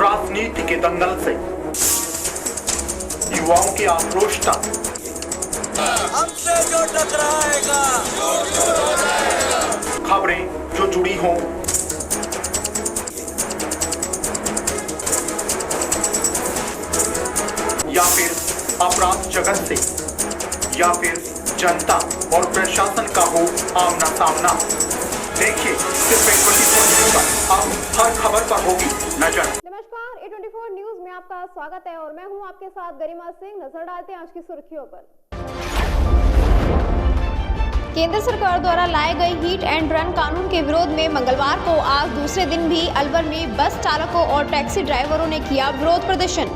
राजनीति के दंगल से युवाओं की आक्रोश तक हमसे जो टकराएगा खबरें जो जुड़ी हों या फिर अपराध जगत से या फिर जनता और प्रशासन का हो आमना सामना, देखिए सिर्फ A24 न्यूज़ पर अब हर खबर पर होगी नजर। नमस्कार, A24 न्यूज में आपका स्वागत है और मैं हूं आपके साथ गरिमा सिंह। नजर डालते हैं आज की सुर्खियों पर। केंद्र सरकार द्वारा लाए गए हिट एंड रन कानून के विरोध में मंगलवार को आज दूसरे दिन भी अलवर में बस चालकों और टैक्सी ड्राइवरों ने किया विरोध प्रदर्शन।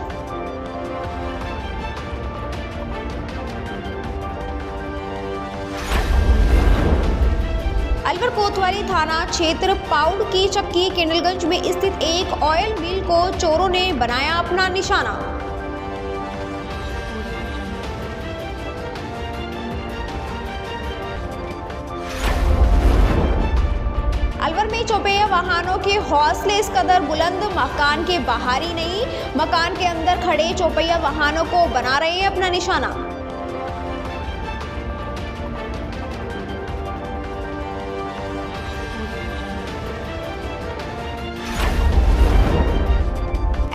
अलवर कोतवाली थाना क्षेत्र पाउड की चक्की केंडलगंज में स्थित एक ऑयल मिल को चोरों ने बनाया अपना निशाना। अलवर में चौपहिया वाहनों के हौसले इस कदर बुलंद, मकान के बाहर ही नहीं मकान के अंदर खड़े चौपहिया वाहनों को बना रहे हैं अपना निशाना।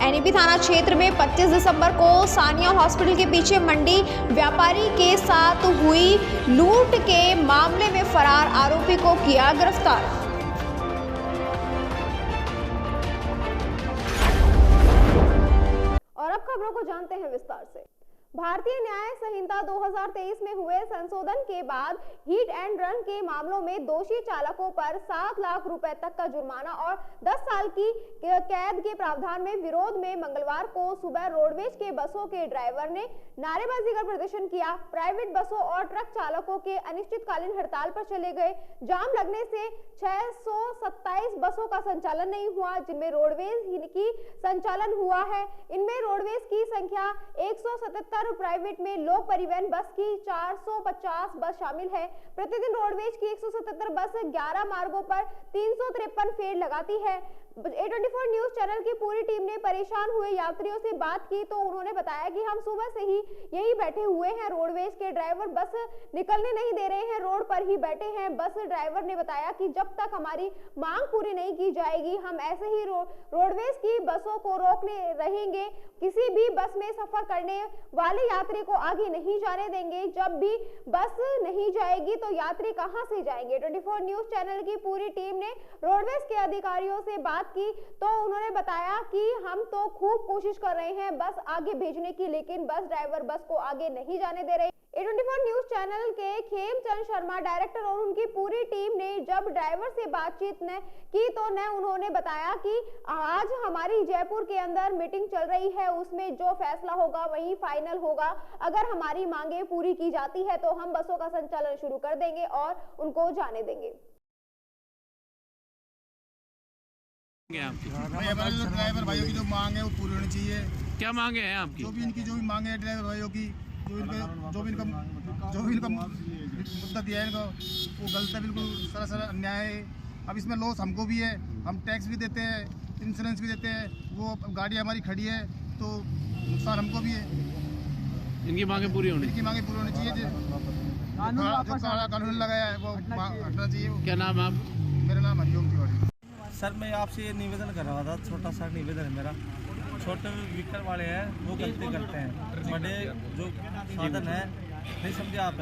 एनईपी थाना क्षेत्र में 25 दिसंबर को सानिया हॉस्पिटल के पीछे मंडी व्यापारी के साथ हुई लूट के मामले में फरार आरोपी को किया गिरफ्तार। और अब खबरों को जानते हैं विस्तार से। भारतीय न्याय संहिता 2023 में हुए संशोधन के बाद हिट एंड रन के मामलों में दोषी चालकों पर 7 लाख रुपए तक का जुर्माना और 10 साल की कैद के प्रावधान में विरोध में मंगलवार को सुबह रोडवेज के बसों के ड्राइवर ने नारेबाजी कर प्रदर्शन किया। प्राइवेट बसों और ट्रक चालकों के अनिश्चितकालीन हड़ताल पर चले गए। जाम लगने से 627 बसों का संचालन नहीं हुआ, जिनमें रोडवेज की संचालन हुआ है। इनमें रोडवेज की संख्या 177, प्राइवेट में लोक परिवहन बस की 450 बस शामिल है। प्रतिदिन रोडवेज की 177 बस 11 मार्गों पर 353 फेर लगाती है। A24 न्यूज चैनल की पूरी टीम ने परेशान हुए यात्रियों से बात की तो उन्होंने बताया कि हम सुबह से ही यही बैठे हुए हैं। रोडवेज के ड्राइवर बस निकलने नहीं दे रहे हैं, रोड पर ही बैठे हैं। बस ड्राइवर ने बताया कि जब तक हमारी मांग पूरी नहीं की जाएगी हम ऐसे ही रोडवेज की बसों को रोकने रहेंगे। किसी भी बस में सफर करने वाले यात्री को आगे नहीं जाने देंगे। जब भी बस नहीं जाएगी तो यात्री कहां से जाएंगे। A24 न्यूज चैनल की पूरी टीम ने रोडवेज के अधिकारियों से बात की तो उन्होंने बताया कि हम तो खूब कोशिश कर रहे हैं बस आगे भेजने की, लेकिन बस ड्राइवर बस को आगे नहीं जाने दे रहे। A24 न्यूज चैनल के खेमचंद शर्मा डायरेक्टर और उनकी पूरी टीम ने जब ड्राइवर से बातचीत की तो उन्होंने बताया कि आज हमारी जयपुर के अंदर मीटिंग चल रही है, उसमें जो फैसला होगा वही फाइनल होगा। अगर हमारी मांगे पूरी की जाती है तो हम बसों का संचालन शुरू कर देंगे और उनको जाने देंगे। ड्राइवर भाइयों की जो मांग है वो पूरी होनी चाहिए। क्या मांगे हैं आपकी? जो भी मांगे है ड्राइवर भाइयों की, जो भी इनका मुद्दा दिया है इनको, वो गलत है, बिल्कुल सरासर अन्याय है। अब इसमें लॉस हमको भी है, हम टैक्स भी देते हैं, इंश्योरेंस भी देते हैं, वो गाड़ी हमारी खड़ी है तो नुकसान हमको भी है। इनकी मांगे पूरी होनी चाहिए। जो कानून लगाया है वो हटना चाहिए। क्या नाम है आप? मेरा नाम हरिओम तिवारी। सर मैं आपसे ये निवेदन कर रहा था, छोटा सा निवेदन है मेरा। छोटे व्हीकल वाले हैं वो गलती करते हैं, बड़े जो साधन है नहीं समझे आप,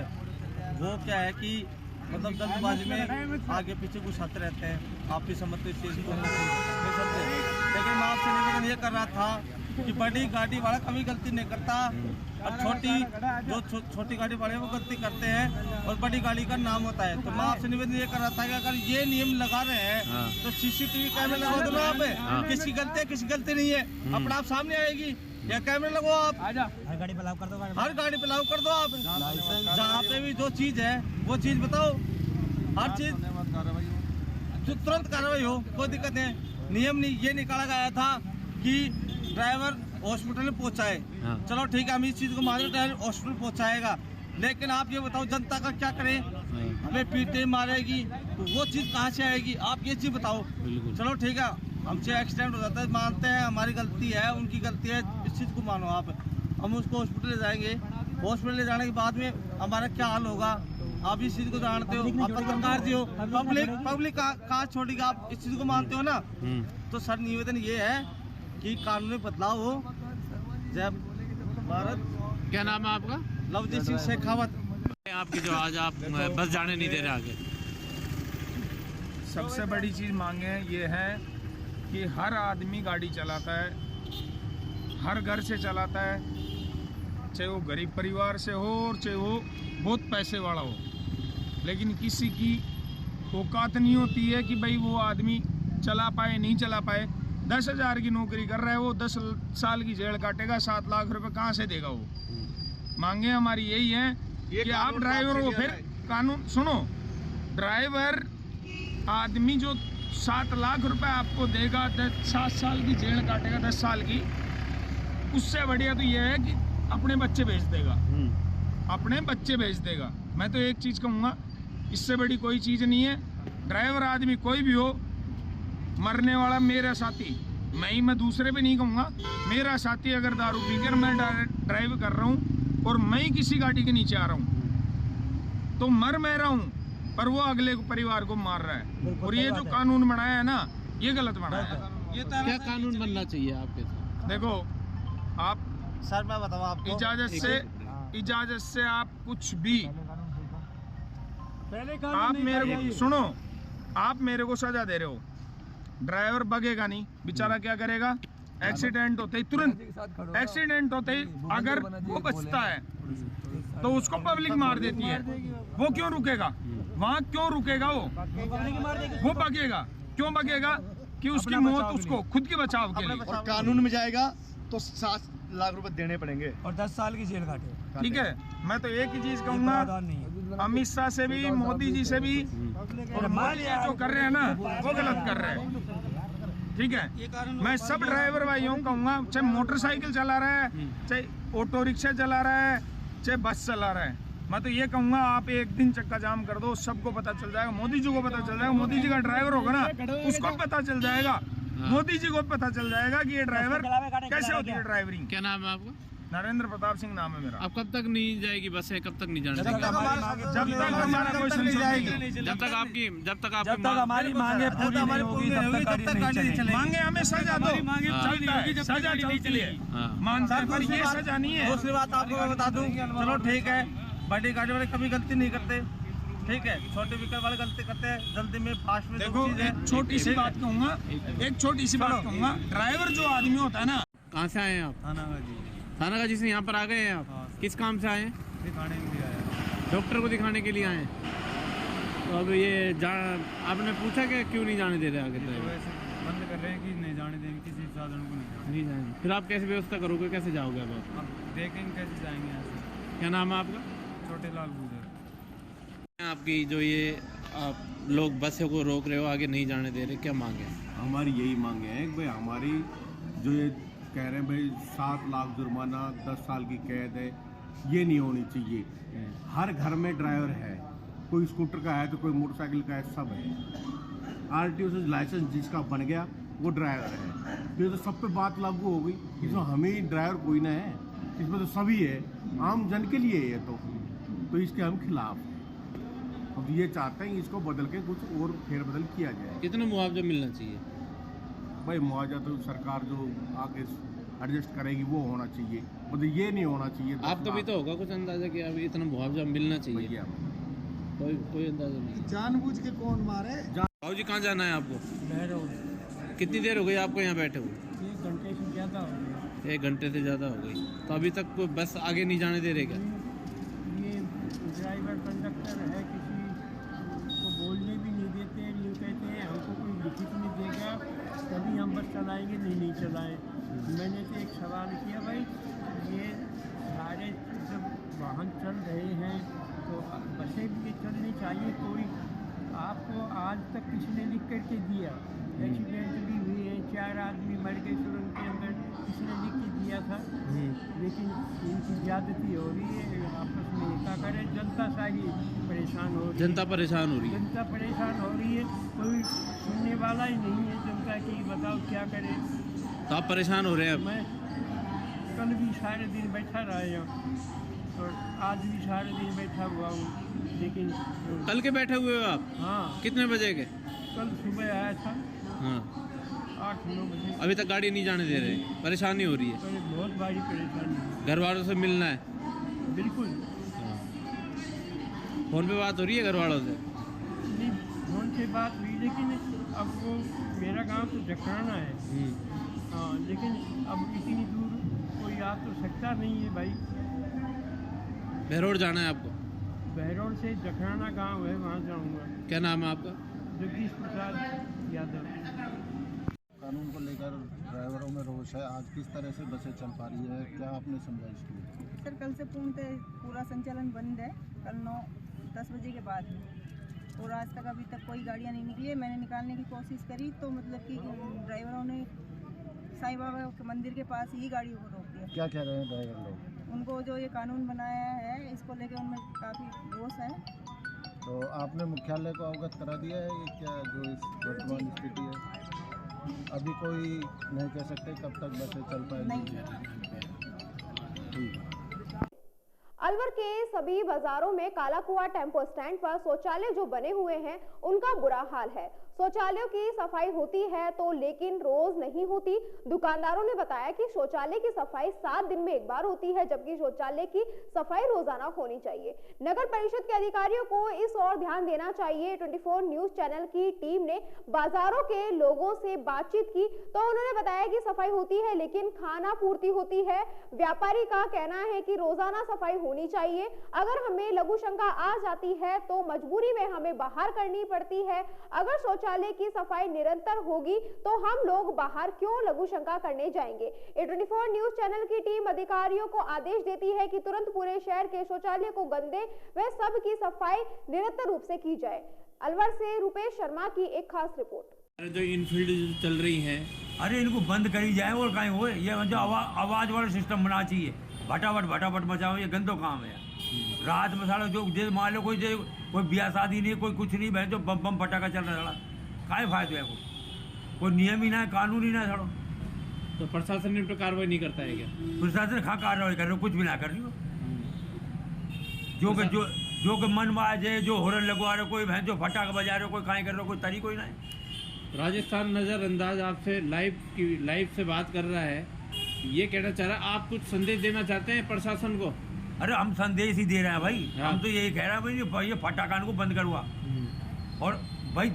वो क्या है कि मतलब जल्दबाजी में आगे पीछे कुछ आते रहते हैं। आप भी समझते इस चीज़ को नहीं समझे, लेकिन मैं आपसे निवेदन ये कर रहा था कि बड़ी गाड़ी वाला कभी गलती नहीं करता और छोटी गाड़ी वाले वो गलती करते हैं और बड़ी गाड़ी का नाम होता है। तो मैं आपसे निवेदन ये कर रहा था कि अगर ये नियम लगा रहे हैं तो CCTV कैमरे लगा दो ना आप। किसकी गलती है किसकी गलती नहीं है अपना आप सामने आएगी। या कैमरे लगो आप, हर गाड़ी पे लागू कर दो आप। जहाँ पे भी जो चीज़ है वो चीज़ बताओ, हर चीज़ तुरंत कार्रवाई हो, कोई दिक्कत नहीं। नियम नहीं ये निकाला गया था कि ड्राइवर हॉस्पिटल में पहुंचाए, चलो ठीक है हम इस चीज को मान रहे, ड्राइवर हॉस्पिटल पहुंचाएगा, लेकिन आप ये बताओ जनता का क्या करें? हमें पीटे मारेगी तो वो चीज कहाँ से आएगी? आप ये चीज बताओ। चलो ठीक है हमसे एक्सीडेंट हो जाता है, मानते हैं हमारी हमारी गलती है, उनकी गलती है, इस चीज़ को मानो आप। हम उसको हॉस्पिटल ले जाएंगे, हॉस्पिटल ले जाने के बाद में हमारा क्या हाल होगा, आप इस चीज़ को जानते हो, आप पत्रकार जी हो, पब्लिक कहाँ छोड़ेगा, आप इस चीज़ को मानते हो ना। तो सर निवेदन ये है कि कानून में बदलाव हो। जय भारत। क्या नाम है आपका? लवजीत सिंह शेखावत। आपकी जो आज आप बस जाने नहीं दे रहे आगे। सबसे बड़ी चीज़ मांगे ये है कि हर आदमी गाड़ी चलाता है, हर घर से चलाता है, चाहे वो गरीब परिवार से हो और चाहे वो बहुत पैसे वाला हो, लेकिन किसी की औकात नहीं होती है कि भाई वो आदमी चला पाए नहीं चला पाए। 10,000 की नौकरी कर रहा है, वो 10 साल की जेल काटेगा, 7 लाख रुपए कहाँ से देगा वो। मांगे हमारी यही है कि आप ड्राइवर को फिर कानून सुनो, ड्राइवर आदमी जो 7 लाख रुपए आपको देगा, 7 साल की जेल काटेगा, 10 साल की, उससे बढ़िया तो यह है कि अपने बच्चे भेज देगा, अपने बच्चे भेज देगा। मैं तो एक चीज़ कहूँगा, इससे बड़ी कोई चीज़ नहीं है। ड्राइवर आदमी कोई भी हो, मरने वाला मेरा साथी, मैं दूसरे पे नहीं कहूँगा, मेरा साथी अगर दारू पीकर मैं ड्राइव कर रहा हूँ और मैं किसी गाड़ी के नीचे आ रहा हूँ तो मर मैं रहा हूँ, पर वो अगले परिवार को मार रहा है। और ये जो कानून बनाया है ना, ये गलत बनाया है। ये क्या कानून बनना चाहिए आपके साथ? देखो आप सर मैं बताऊँ आपको, इजाजत से आप कुछ भी, आप मेरे को सुनो, आप मेरे को सजा दे रहे हो, ड्राइवर बगेगा नहीं, बेचारा क्या करेगा, एक्सीडेंट होते ही तुरंत, एक्सीडेंट होते ही अगर वो बचता है तो उसको पब्लिक मार देती है, वो क्यों रुकेगा वहाँ, क्यों रुकेगा वो बगेगा, क्यों बगेगा कि उसकी मौत उसको खुद के बचाव के लिए। और कानून में जाएगा तो 7 लाख रुपए देने पड़ेंगे और 10 साल की जेल काटे। ठीक है, मैं तो एक ही चीज कहूँगा, अमित शाह से भी, मोदी जी से भी, और मोदी जी जो कर रहे हैं ना वो गलत कर रहे हैं। ठीक है, मैं सब ड्राइवर भाइयों को कहूँगा, चाहे मोटरसाइकिल चला रहा है, चाहे ऑटो रिक्शा चला रहा है, चाहे बस चला रहा है, मैं तो ये कहूँगा आप एक दिन चक्का जाम कर दो, सबको पता चल जाएगा, मोदी जी को पता चल जाएगा, मोदी जी का ड्राइवर होगा ना उसको पता चल जाएगा, मोदी जी को पता चल जाएगा कि ये ड्राइवर कैसे होती है ड्राइवरिंग। क्या नाम है आपका? नरेंद्र प्रताप सिंह नाम है मेरा। अब कब तक नहीं जाएगी बसें, कब तक नहीं जाने देंगे? जब तक हमारा कोई समझाएगी, जब तक आपकी हमारी मांगे पूरी नहीं होगी तब तक गाड़ी नहीं चलेगी। मांगे हमें सजा दो, चलता है, सजा चलती है, मानते हैं, पर ये सजा नहीं है। दूसरी बात आपको मैं बता दूं, चलो ठीक है, बड़ी गाड़ी वाले कभी गलती नहीं करते, ठीक है, छोटे व्हीकल वाले गलती करते हैं, जल्दी में फास्ट में। देखो एक छोटी सी बात कहूँगा, एक छोटी सी बात कहूँगा, ड्राइवर जो आदमी होता है ना, कहाँ से आए हैं आप? थानागाजी से यहाँ पर आ गए हैं आप? किस काम से आए हैं? दिखाने के लिए आया, डॉक्टर को दिखाने के लिए आए हैं। तो अब ये आपने पूछा कि क्यों नहीं जाने दे रहे आगे? बंद कर रहे हैं कि नहीं जाने देंगे, किसी साधन को नहीं जाने। फिर आप कैसे व्यवस्था करोगे, कैसे जाओगे अब? अब देखेंगे कैसे जाएंगे यहाँ से। क्या नाम है आपका? छोटे लाल गुजर। आपकी जो ये आप लोग बसों को रोक रहे हो, आगे नहीं जाने दे रहे, क्या मांगे? हमारी यही मांगे हैं कि भाई हमारी जो ये कह रहे हैं भाई 7 लाख जुर्माना, 10 साल की कैद है, ये नहीं होनी चाहिए। हर घर में ड्राइवर है, कोई स्कूटर का है तो कोई मोटरसाइकिल का है, सब है। आरटीओ से लाइसेंस जिसका बन गया वो ड्राइवर है, तो ये तो सब पे बात लागू हो गई। इसमें हम ही ड्राइवर कोई ना है, इसमें तो सभी है, आम जन के लिए है। तो इसके हम खिलाफ हैं। अब ये चाहते हैं इसको बदल के कुछ और फेरबदल किया जाए। कितना मुआवजा मिलना चाहिए? भाई मुआवजा तो सरकार जो आगे एडजस्ट करेगी वो होना चाहिए, मतलब ये नहीं होना चाहिए। आपका भी तो होगा कुछ अंदाजा कि अब इतना मुआवजा मिलना चाहिए? भैया कोई अंदाजा नहीं। जानबूझ के कौन मारे? बाबू जी कहाँ जाना है आपको? कितनी देर हो गई आपको यहाँ बैठे हुए? 1 घंटे से ज़्यादा हो गया। 1 घंटे से ज़्यादा हो गई, तो अभी तक कोई बस आगे नहीं जाने दे रहे क्या? ये ड्राइवर कंडक्टर है, किसी को बोलने भी नहीं देते, यूँ कहते हैं हमको कोई लिखित नहीं देगा तभी हम बस चलाएंगे, नहीं चलाएं। मैंने तो एक सवाल किया, भाई ये सारे जब वाहन चल रहे हैं तो बसें भी चलनी चाहिए। कोई आपको आज तक किसी ने लिख करके दिया? एक्सीडेंट भी हुई है, 4 आदमी मर गए सुरंग के अंदर, किसी ने लिख के दिया था। लेकिन इनकी ज्यादती हो रही है, आपस में क्या करें, जनता सारी परेशान हो रही है। जनता परेशान हो रही है। जनता परेशान हो रही है, कोई सुनने वाला ही नहीं है जनता की, बताओ क्या करें। तो आप परेशान हो रहे हैं अब? मैं कल भी सारे दिन बैठा रहा यहाँ और आज भी सारे दिन बैठा हुआ हूँ, लेकिन कल के बैठे हुए हो आप? हाँ, कितने बजे के? कल सुबह आया था हाँ, 8-9 बजे। अभी तक गाड़ी नहीं जाने दे रहे, परेशानी हो रही है? तो बहुत बड़ी परेशानी है। घर वालों से मिलना है? बिल्कुल फोन पे बात हो रही है घर वालों से? नहीं, फोन से बात हुई, लेकिन अब वो मेरा गांव तो जखराना है। हाँ, लेकिन अब इतनी दूर कोई आ तो सकता नहीं है भाई। बहरोड जाना है आपको? बहरोड से जखराना गांव है, वहाँ जाऊँगा। क्या नाम है आपका? जगदीश प्रसाद यादव। कानून को लेकर ड्राइवरों में रोष है, आज किस तरह से बसें चल पा रही है, क्या आपने समझा इसके लिए? सर, कल से पूरा संचालन बंद है, कल 9-10 बजे के बाद और आज तक अभी तक कोई गाड़ियाँ नहीं निकली है। मैंने निकालने की कोशिश करी तो मतलब कि ड्राइवरों ने साईं बाबा के मंदिर के पास ही गाड़ियों को रोक दिया। क्या कह रहे हैं ड्राइवर लोग? उनको जो ये कानून बनाया है इसको लेकर उनमें काफ़ी रोष है। तो आपने मुख्यालय को अवगत करा दिया है ये क्या जो इस वर्तमान स्थिति है? अभी कोई नहीं कह सकते कब तक बसें चल पाएंगी? अलवर के सभी बाजारों में काला कुआं टेम्पो स्टैंड पर शौचालय जो बने हुए हैं उनका बुरा हाल है। शौचालयों की सफाई होती है तो लेकिन रोज नहीं होती। दुकानदारों ने बताया कि शौचालय की सफाई 7 दिन में एक बार होती है, जबकि शौचालय की सफाई रोजाना होनी चाहिए। नगर परिषद के अधिकारियों को इस ओर ध्यान देना चाहिए। 24 न्यूज चैनल की टीम ने बाजारों के लोगों से बातचीत की तो उन्होंने बताया कि सफाई होती है लेकिन खाना पूर्ति होती है। व्यापारी का कहना है कि रोजाना सफाई होनी चाहिए। अगर हमें लघु शंका आ जाती है तो मजबूरी में हमें बाहर करनी पड़ती है। अगर शौचालय की सफाई निरंतर होगी तो हम लोग बाहर क्यों लघु शंका करने जाएंगे। 24 न्यूज चैनल की टीम अधिकारियों को आदेश देती है कि तुरंत पूरे शहर के शौचालय को गंदे व सब की सफाई निरंतर रूप से की जाए। अलवर से रुपेश शर्मा की एक खास रिपोर्ट। जो इनफील्ड चल रही हैं, अरे इनको बंद करी जाए और कहीं हो, ये जो आवाज वाला सिस्टम बना चाहिए। भटाभट मचाओ, ये गंदो काम है। रात में सारा जो मान लो कोई ब्याह शादी नहीं, कोई कुछ नहीं, जो बम पटाखा चल रहा है, काय फायदा है? कोई नियम ही ना है, कानून ही ना है। तो प्रशासन इन पर कार्रवाई नहीं करता है क्या? प्रशासन खा कार्रवाई कर रहे हो, कुछ भी ना कर रही हो। जो कि मन में आ जाए, जो हॉर्न लगवा रहे हो, कोई भैंस जो फटाखा बजा रहे हो, कोई काई कर रहे हो, कोई तरीका ही ना है। राजस्थान नजरअंदाज आपसे लाइव से बात कर रहा है, ये कहना चाह रहा है आप कुछ संदेश देना चाहते हैं प्रशासन को? अरे हम संदेश ही दे रहे हैं भाई। हम तो यही कह रहे हैं भाई, ये फटाखान को बंद करवा। और भाई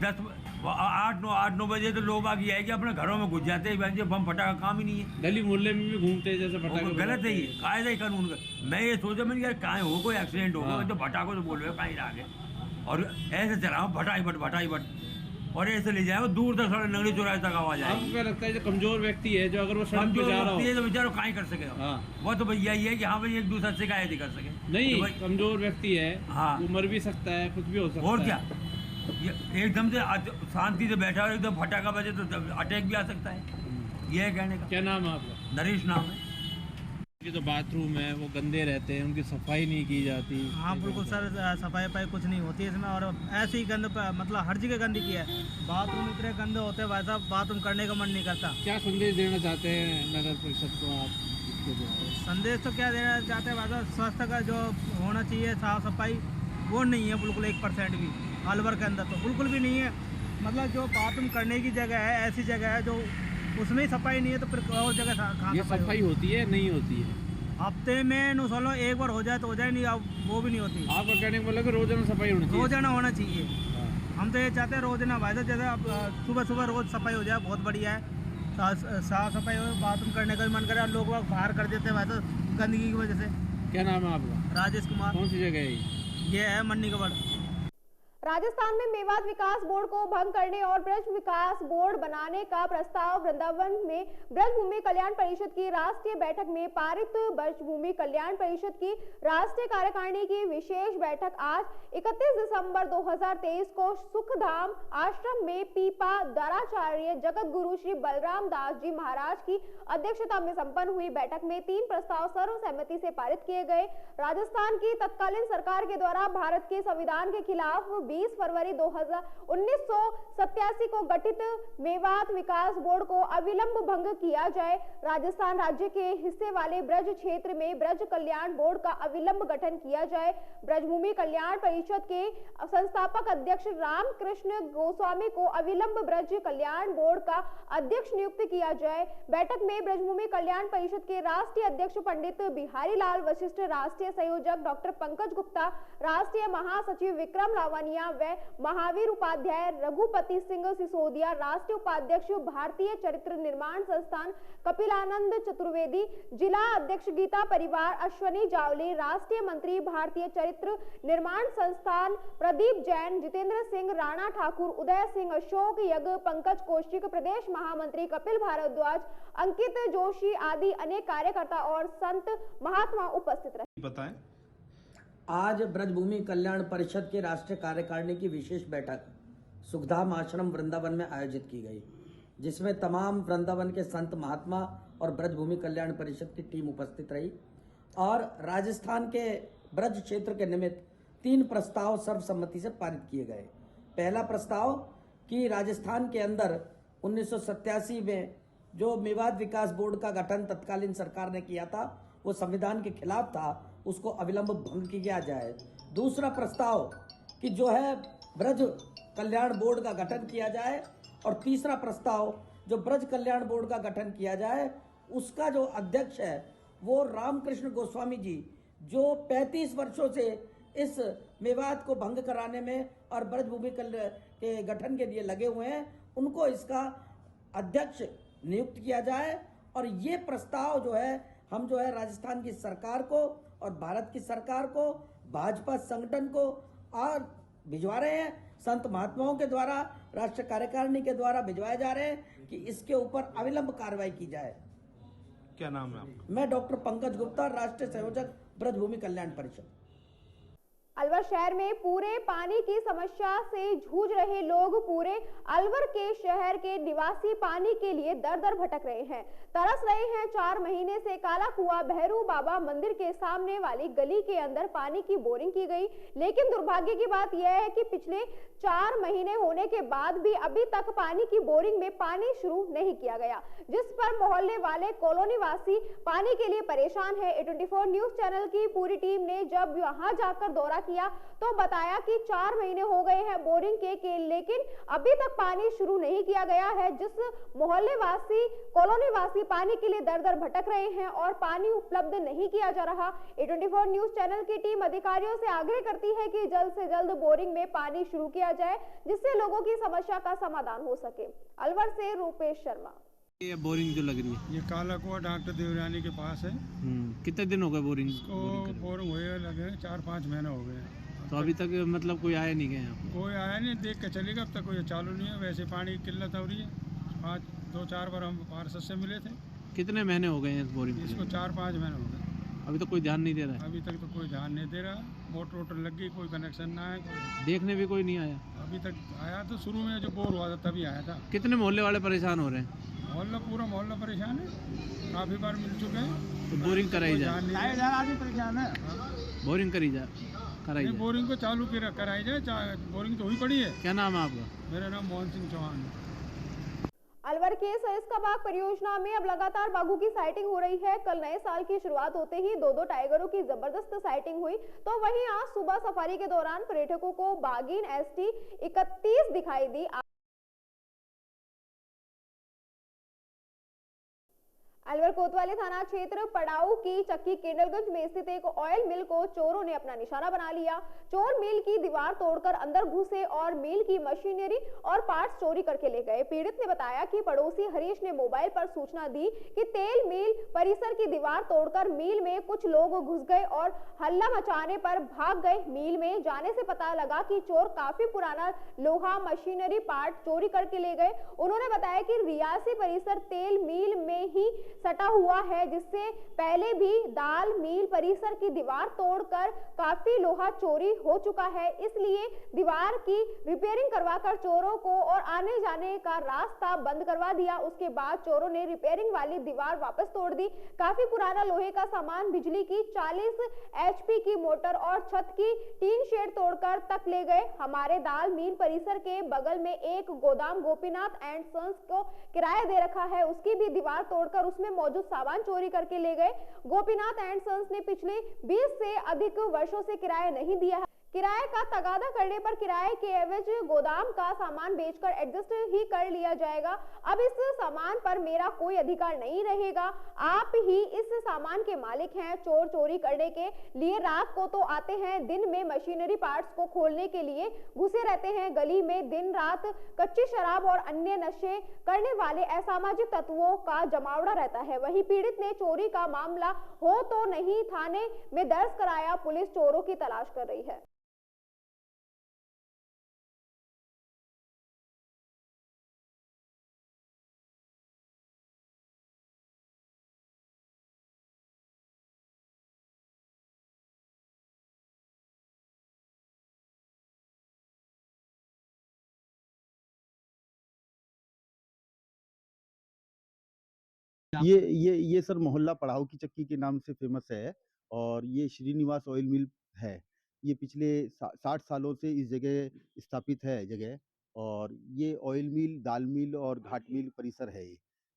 8-9 बजे तो लोग आगे आए कि अपने घरों में घुस जाते हैं, बम फटाखा काम ही नहीं है। गली मोहल्ले में भी घूमते हैं जैसे फटाखा। गलत है ये, कायदा ही कानून का। मैं ये सोचा मैंने यार कहाँ हो, कोई एक्सीडेंट होगा तो फटाखों से बोल रहे हो कहीं आगे, और ऐसे चलाओ भटाई और ऐसे ले जाए दूर तक सड़क नगरी चौराहे तक आवाज आए। आपको क्या लगता है जो कमजोर व्यक्ति है, जो अगर वो सड़क पे जा रहा हो तो बेचारा कहाँ कर सके? वो तो भैया यही है कि हाँ भाई एक दूसरे से शिकायत ही कर सके। नहीं, कमजोर व्यक्ति है, हाँ, वो मर भी सकता है, कुछ भी हो सकता है। और क्या, एकदम से शांति से बैठा और एकदम फटाखा बजे तो अटैक भी आ सकता है। ये है कहने का। क्या नाम है आपका? नरेश नाम है। जो बाथरूम है वो गंदे रहते हैं, उनकी सफाई नहीं की जाती। हाँ बिल्कुल सर, सफाई कुछ नहीं होती है इसमें, और ऐसे ही गंद मतलब हर जगह गंदगी है। बाथरूम इतने गंदे होते हैं भाई साहब, बाथरूम करने का मन नहीं करता। क्या संदेश देना चाहते हैं नगर परिषद को आप? संदेश तो क्या देना चाहते हैं भाई साहब, स्वास्थ्य का जो होना चाहिए, साफ सफाई वो नहीं है बिल्कुल 1% भी। अलवर के अंदर तो बिल्कुल भी नहीं है। मतलब जो बाथरूम करने की जगह है, ऐसी जगह है जो उसमें ही सफाई नहीं है, तो फिर और जगह कहाँ सफाई होती है? नहीं होती है। हफ्ते में नो सोलो एक बार हो जाए तो हो जाए, नहीं अब वो भी नहीं होती। आपका कहने का मतलब रोजाना सफाई होनी चाहिए? रोजाना होना चाहिए। हम तो ये चाहते हैं रोजाना भाई साहब, जैसे अब सुबह रोज सफाई हो जाए, बहुत बढ़िया है। साफ सफाई हो, बाथरूम करने का भी मन करे, लोग बाहर कर देते हैं भाई साहब गंदगी की वजह से। क्या नाम है आपका? राजेश कुमार। कौन सी जगह है ये? है मन्नी कबड़। राजस्थान में मेवात विकास बोर्ड को भंग करने और ब्रज विकास बोर्ड बनाने का प्रस्ताव वृंदावन में ब्रज भूमि कल्याण परिषद की राष्ट्रीय बैठक में पारित। ब्रज भूमि कल्याण परिषद की राष्ट्रीय कार्यकारिणी की विशेष बैठक आज 31 दिसंबर 2023 को सुखधाम आश्रम में पीपा दराचार्य जगत गुरु श्री बलराम दास जी महाराज की अध्यक्षता में संपन्न हुई। बैठक में 3 प्रस्ताव सर्वसम्मति से पारित किए गए। राजस्थान की तत्कालीन सरकार के द्वारा भारत के संविधान के खिलाफ 20 फरवरी 1987 को गठित मेवात विकास बोर्ड को अविलंब भंग किया जाए। राजस्थान राज्य के हिस्से वाले ब्रज क्षेत्र में ब्रज कल्याण बोर्ड का अविलंब गठन किया जाए। ब्रजभूमि कल्याण परिषद के संस्थापक अध्यक्ष रामकृष्ण गोस्वामी को अविलंब ब्रज कल्याण बोर्ड का अध्यक्ष नियुक्त किया जाए। बैठक में ब्रजभूमि कल्याण परिषद के राष्ट्रीय अध्यक्ष पंडित बिहारी लाल वशिष्ठ, राष्ट्रीय संयोजक डॉक्टर पंकज गुप्ता, राष्ट्रीय महासचिव विक्रम लावनिया व महावीर उपाध्याय, रघुपति सिंह सिसोदिया, राष्ट्रीय उपाध्यक्ष भारतीय चरित्र निर्माण संस्थान कपिलानंद चतुर्वेदी, जिला अध्यक्ष गीता परिवार अश्वनी जावले, राष्ट्रीय मंत्री भारतीय चरित्र निर्माण संस्थान प्रदीप जैन, जितेंद्र सिंह, राणा ठाकुर, उदय सिंह, अशोक यज्ञ, पंकज कौशिक, प्रदेश महामंत्री कपिल भारद्वाज, अंकित जोशी आदि अनेक कार्यकर्ता और संत महात्मा उपस्थित रहे। बताएं। आज ब्रजभूमि कल्याण परिषद के राष्ट्रीय कार्यकारिणी की विशेष बैठक सुखधाम आश्रम वृंदावन में आयोजित की गई, जिसमें तमाम वृंदावन के संत महात्मा और ब्रजभूमि कल्याण परिषद की टीम उपस्थित रही और राजस्थान के ब्रज क्षेत्र के निमित्त 3 प्रस्ताव सर्वसम्मति से पारित किए गए। पहला प्रस्ताव कि राजस्थान के अंदर 1987 में जो मेवात विकास बोर्ड का गठन तत्कालीन सरकार ने किया था वो संविधान के खिलाफ था, उसको अविलंब भंग किया जाए। दूसरा प्रस्ताव कि जो है ब्रज कल्याण बोर्ड का गठन किया जाए और तीसरा प्रस्ताव जो ब्रज कल्याण बोर्ड का गठन किया जाए उसका जो अध्यक्ष है वो रामकृष्ण गोस्वामी जी, जो 35 वर्षों से इस मेवात को भंग कराने में और ब्रजभूमि के गठन के लिए लगे हुए हैं, उनको इसका अध्यक्ष नियुक्त किया जाए। और ये प्रस्ताव जो है हम जो है राजस्थान की सरकार को और भारत की सरकार को, भाजपा संगठन को और भिजवा रहे हैं, संत महात्माओं के द्वारा, राष्ट्रीय कार्यकारिणी के द्वारा भिजवाए जा रहे हैं कि इसके ऊपर अविलंब कार्रवाई की जाए। क्या नाम है आपका? मैं डॉक्टर पंकज गुप्ता, राष्ट्रीय संयोजक ब्रजभूमि कल्याण परिषद। अलवर शहर में पूरे पानी की समस्या से जूझ रहे लोग, पूरे अलवर के शहर के निवासी पानी के लिए दर दर भटक रहे हैं, तरस रहे हैं। 4 महीने से काला कुआं भैरू बाबा मंदिर के सामने वाली गली के अंदर पानी की बोरिंग की गई, लेकिन दुर्भाग्य की बात यह है कि पिछले 4 महीने होने के बाद भी अभी तक पानी की बोरिंग में पानी शुरू नहीं किया गया, जिस पर मोहल्ले वाले कॉलोनी वासी पानी के लिए परेशान है। A24 न्यूज चैनल की पूरी टीम ने जब वहां जाकर दौरा किया तो बताया कि 4 महीने हो गए हैं बोरिंग के लेकिन अभी तक पानी शुरू नहीं किया गया है, जिस मोहल्ले वासी कॉलोनी वासी पानी के लिए दर दर भटक रहे हैं और पानी उपलब्ध नहीं किया जा रहा। A24 न्यूज चैनल की टीम अधिकारियों से आग्रह करती है कि जल्द से जल्द बोरिंग में पानी शुरू किया जाए, जिससे लोगों की समस्या का समाधान हो सके। अलवर से रूपेश शर्मा। ये बोरिंग जो लग रही है, ये काला कुआं डॉक्टर देवरानी के पास है। कितने दिन हो गए बोरिंग बोरिंग हुए लगे 4-5 महीने हो गए। तो अभी तक मतलब कोई आया नहीं गया यहाँ पे? कोई आया नहीं, देख के चलेगा, अब तक कोई चालू नहीं है। वैसे पानी की किल्लत हो रही है। आज 2-4 बार हम पार्षद से मिले थे। कितने महीने हो गए हैं इस बोरिंग? इसको 4-5 महीने हो गए। अभी तक कोई ध्यान नहीं दे रहा है? अभी तक तो कोई ध्यान नहीं दे रहा। मोटर वोटर लग गई, कोई कनेक्शन ना है, देखने भी कोई नहीं आया। अभी तक आया तो शुरू में जो बोर हुआ था तभी आया था। कितने मोहल्ले वाले परेशान हो रहे हैं? मोहल्ला पूरा मोहल्ला परेशान है, काफी बार मिल चुके हैं। तो बोरिंग कराई जाए, परेशान है। बोरिंग कराई जाए। बोरिंग को चालू कराई जाए, बोरिंग तो हुई पड़ी है। क्या नाम है आपका? मेरा नाम मोहन सिंह चौहान है। अलवर के सरिस्का बाग परियोजना में अब लगातार बाघों की साइटिंग हो रही है। कल नए साल की शुरुआत होते ही 2 टाइगरों की जबरदस्त साइटिंग हुई, तो वहीं आज सुबह सफारी के दौरान पर्यटकों को बाघिन ST 31 दिखाई दी। अलवर कोतवाली थाना क्षेत्र पड़ाऊ की चक्की केंडलगंज में स्थित एक ऑयल मिल को चोरों ने अपना निशाना बना लिया। चोर मिल की दीवार तोड़कर अंदर घुसे और मिल की मशीनरी और पार्ट्स चोरी करके ले गए। पीड़ित ने बताया कि पड़ोसी हरीश ने मोबाइल पर सूचना दी कि तेल मिल परिसर की दीवार तोड़कर मिल में कुछ लोग घुस गए और हल्ला मचाने पर भाग गए। मिल में जाने से पता लगा कि चोर काफी पुराना लोहा मशीनरी पार्ट चोरी करके ले गए। उन्होंने बताया कि रियासी परिसर तेल मिल में ही सटा हुआ है, जिससे पहले भी दाल मिल परिसर की दीवार तोड़कर काफी लोहा चोरी हो चुका है। इसलिए दीवार की रिपेयरिंग करवाकर चोरों को और आने जाने का रास्ता बंद करवा दिया। उसके बाद चोरों ने रिपेयरिंग वाली दीवार वापस तोड़ दी। काफी पुराना लोहे का सामान, बिजली की 40 HP की मोटर और छत की टीन शेड तोड़कर तक ले गए। हमारे दाल मिल परिसर के बगल में एक गोदाम गोपीनाथ एंड सन्स को किराया दे रखा है, उसकी भी दीवार तोड़कर उसमें मौजूद सामान चोरी करके ले गए। गोपीनाथ एंड सन्स ने पिछले 20 से अधिक वर्षों से किराया नहीं दिया है। किराए का तगादा करने पर किराए के एवज गोदाम का सामान बेचकर एडजस्ट ही कर लिया जाएगा। अब इस सामान पर मेरा कोई अधिकार नहीं रहेगा। आप ही इस सामान के मालिक हैं। चोर चोरी करने के लिए रात को तो आते हैं, दिन में मशीनरी पार्ट्स को खोलने के लिए घुसे रहते हैं। गली में दिन रात कच्ची शराब और अन्य नशे करने वाले असामाजिक तत्वों का जमावड़ा रहता है। वहीं पीड़ित ने चोरी का मामला हो तो नहीं थाने में दर्ज कराया। पुलिस चोरों की तलाश कर रही है। ये सर मोहल्ला पड़ाव की चक्की के नाम से फेमस है और ये श्रीनिवास ऑयल मिल है। ये पिछले 60 सालों से इस जगह स्थापित है जगह, और ये ऑयल मिल, दाल मिल और घाट मिल परिसर है।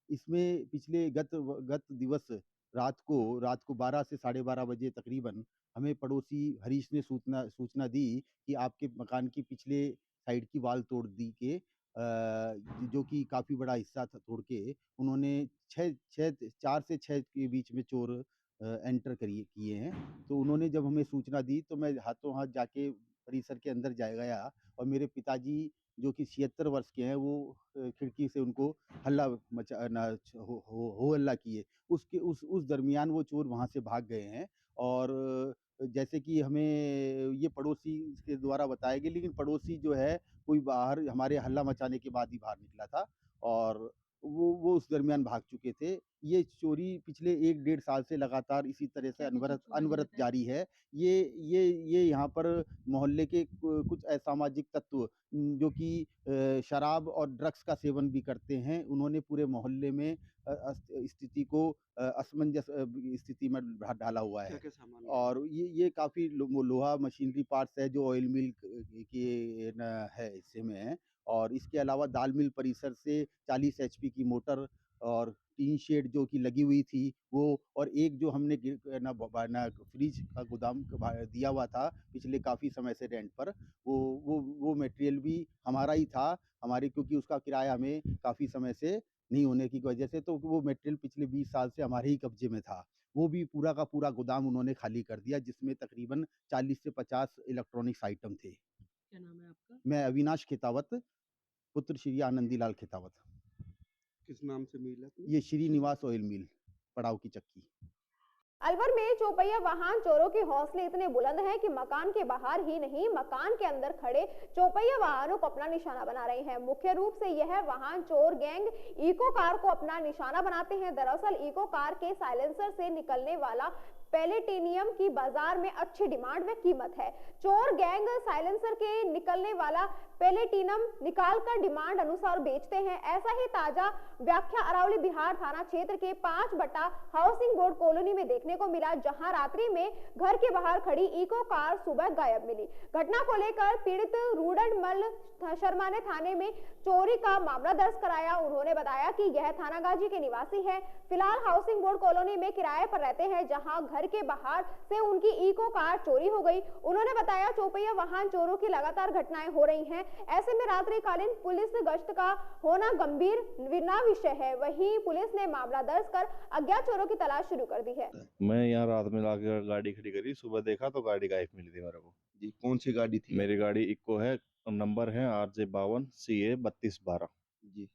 इसमें पिछले गत दिवस रात को 12 से 12:30 बजे तकरीबन हमें पड़ोसी हरीश ने सूचना दी कि आपके मकान की पिछले साइड की वाल तोड़ दी के जो कि काफ़ी बड़ा हिस्सा था तोड़ के उन्होंने 4 से 6 के बीच में चोर एंटर किए हैं। तो उन्होंने जब हमें सूचना दी तो मैं हाथों हाथ जाके परिसर के अंदर गया और मेरे पिताजी जो कि 76 वर्ष के हैं वो खिड़की से उनको हल्ला हो हल्ला किए। उस दरमियान वो चोर वहाँ से भाग गए हैं। और जैसे कि हमें ये पड़ोसी के द्वारा बताया गया, लेकिन पड़ोसी जो है कोई बाहर हमारे हल्ला मचाने के बाद ही बाहर निकला था और वो उस दरमियान भाग चुके थे। ये चोरी पिछले 1-1.5 साल से लगातार इसी तरह से अनवरत जारी है। ये यहाँ पर मोहल्ले के कुछ असामाजिक तत्व जो कि शराब और ड्रग्स का सेवन भी करते हैं, उन्होंने पूरे मोहल्ले में स्थिति को असमंजस स्थिति में डाला हुआ है। और ये काफ़ी लोहा मशीनरी पार्ट्स है जो ऑयल मिल के है हिस्से में है। और इसके अलावा दाल मिल परिसर से 40 HP की मोटर और टीन शेड जो कि लगी हुई थी वो, और एक जो हमने फ्रिज का गोदाम दिया हुआ था पिछले काफ़ी समय से रेंट पर, वो मटेरियल भी हमारा ही था। क्योंकि उसका किराया हमें काफ़ी समय से नहीं होने की वजह से, तो वो मटेरियल पिछले 20 साल से हमारे ही कब्जे में था। वो भी पूरा का पूरा गोदाम उन्होंने खाली कर दिया, जिसमें तकरीबन 40 से 50 इलेक्ट्रॉनिक्स आइटम थे। क्या नाम है आपका? मैं अविनाश खेतावत, पुत्र श्री आनंदीलाल खेतावत। किस नाम से मिल है? ये श्रीनिवास ऑयल मिल, पड़ाव की चक्की। अलवर में चौपहिया वाहन चोरों के हौसले इतने बुलंद हैं कि मकान के बाहर ही नहीं, मकान के अंदर खड़े चौपहिया वाहनों को अपना निशाना बना रहे हैं। मुख्य रूप से यह वाहन चोर गैंग इको कार को अपना निशाना बनाते हैं। दरअसल इको कार के साइलेंसर से निकलने वाला पैलेटिनियम की बाजार में अच्छी डिमांड व कीमत है। चोर गैंग साइलेंसर के निकलने वाला पैलेटिनम निकालकर डिमांड अनुसार बेचते हैं। ऐसा ही ताजा व्याख्या अरावली बिहार थाना क्षेत्र के 5 बटा हाउसिंग बोर्ड कॉलोनी में देखने को मिला, जहां रात्रि में घर के बाहर खड़ी इको कार सुबह गायब मिली। घटना को लेकर पीड़ित रूडनमल शर्मा ने थाने में चोरी का मामला दर्ज कराया। उन्होंने बताया कि यह थानागाजी के निवासी है, फिलहाल हाउसिंग बोर्ड कॉलोनी में किराए पर रहते हैं, जहां घर के बाहर से उनकी इको कार चोरी हो गई। उन्होंने बताया चौपहिया वाहन चोरों की लगातार घटनाएं हो रही हैं, ऐसे में रात्रिकालीन पुलिस गश्त का होना गंभीर विषय है। वहीं पुलिस ने मामला दर्ज कर अज्ञात चोरों की तलाश शुरू कर दी है। मैं यहाँ रात में लाकर गाड़ी खड़ी करी, सुबह देखा तो गाड़ी गायब मिली थी मेरे को। जी, कौन सी गाड़ी थी? मेरी गाड़ी इक्को है, नंबर है RJ52 CA 3212। जी,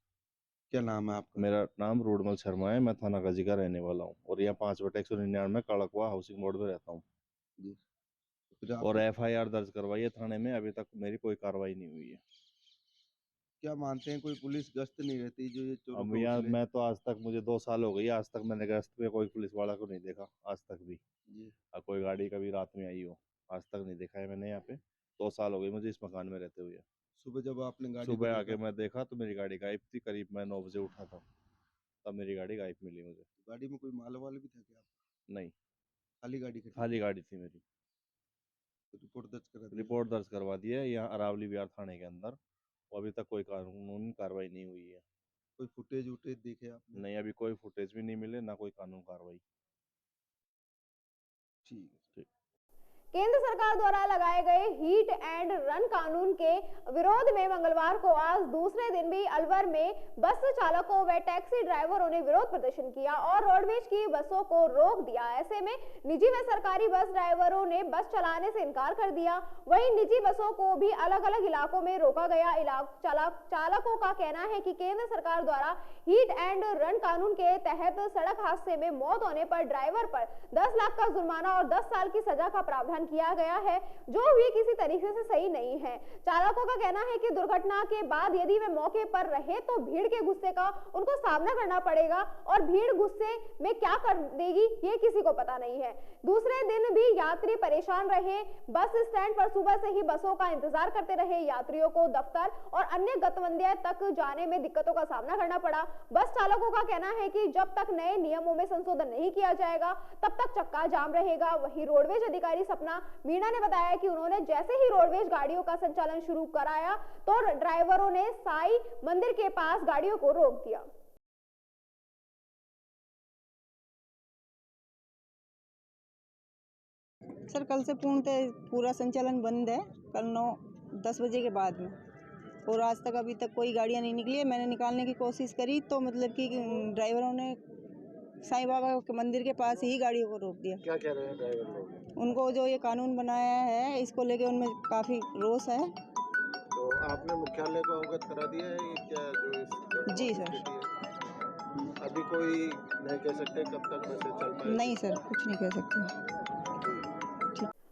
क्या नाम है आपका? मेरा नाम रूडमल शर्मा है, मैं थाना गाजी का रहने वाला हूँ और यहाँ 5 बटा 199 में कड़कवा हाउसिंग बोर्ड में रहता हूँ। और FIR दर्ज करवाई है थाने में, अभी तक मेरी कोई कार्रवाई नहीं हुई है। क्या मानते हैं कोई पुलिस गश्त नहीं रहती जो ये चोरों अब को यार उछले? मैं तो आज तक, मुझे 2 साल हो गई, आज तक मैंने गश्त पे कोई पुलिस वाला को नहीं देखा आज तक भी। जी। और कोई गाड़ी कभी रात में आई हो, आज तक नहीं देखा है मैंने यहाँ पे। 2 साल हो गए मुझे इस मकान में रहते हुए। सुबह जब आपने गाड़ी को सुबह आके देखा, मैं देखा तो मेरी गाड़ी गायब थी। करीब मैं 9 बजे उठा था, तब मेरी गाड़ी गायब मिली मुझे। गाड़ी में कोई माल वाल भी था क्या आपका? नहीं, खाली गाड़ी खड़ी खाली थी? गाड़ी थी मेरी। तो रिपोर्ट दर्ज करा दी? रिपोर्ट दर्ज करवा दी है यहाँ अरावली विहार थाने के अंदर, और अभी तक कोई कानूनी कार्रवाई नहीं हुई है। कोई फुटेज वुटेज देखे आपने? नहीं, अभी कोई फुटेज भी नहीं मिले, ना कोई कानून कार्रवाई। ठीक है। ठीक। केंद्र सरकार द्वारा लगाए गए हीट एंड रन कानून के विरोध में मंगलवार को आज दूसरे दिन भी अलवर में बस चालकों व टैक्सी ड्राइवरों ने विरोध प्रदर्शन किया और रोडवेज की बसों को रोक दिया। ऐसे में निजी व सरकारी बस ड्राइवरों ने बस चलाने से इनकार कर दिया। वहीं निजी बसों को भी अलग अलग इलाकों में रोका गया। चालकों का कहना है कि केंद्र सरकार द्वारा हीट एंड रन कानून के तहत सड़क हादसे में मौत होने पर ड्राइवर पर 10 लाख का जुर्माना और 10 साल की सजा का प्रावधान किया गया है, जो भी किसी तरीके से सही नहीं है। चालकों का कहना है कि दुर्घटना के बाद यदि वे मौके पर रहे तो भीड़ के गुस्से का उनको सामना करना पड़ेगा और भीड़ गुस्से में क्या कर देगी ये किसी को पता नहीं है। दूसरे दिन भी यात्री परेशान रहे। बस स्टैंड पर सुबह से ही बसों का इंतजार करते रहे। यात्रियों को दफ्तर और अन्य गंतव्य तक जाने में दिक्कतों का सामना करना पड़ा। बस चालकों का कहना है कि जब तक नए नियमों में संशोधन नहीं किया जाएगा तब तक चक्का जाम रहेगा। वहीं रोडवेज अधिकारी सपना मीणा ने बताया कि उन्होंने जैसे ही रोडवेज गाड़ियों का संचालन शुरू कराया तो ड्राइवरों ने साई मंदिर के पास गाड़ियों को रोक दिया। सर कल से पूर्णतः पूरा संचालन बंद है, कल 9-10 बजे के बाद में, और आज तक अभी तक कोई गाड़ियां नहीं निकली है। मैंने निकालने की कोशिश करी तो मतलब कि ड्राइवरों ने साईं बाबा के मंदिर के पास ही गाड़ियों को रोक दिया। क्या कह रहे हैं ड्राइवर लोग? उनको जो ये कानून बनाया है इसको लेके उनमें काफ़ी रोष है। तो आपने मुख्यालय को अवगत करा दिया है कि क्या जो इस जी सर। अभी कोई नहीं कह सकते कब तक बसें चल पाएंगी? नहीं सर, कुछ नहीं कह सकते।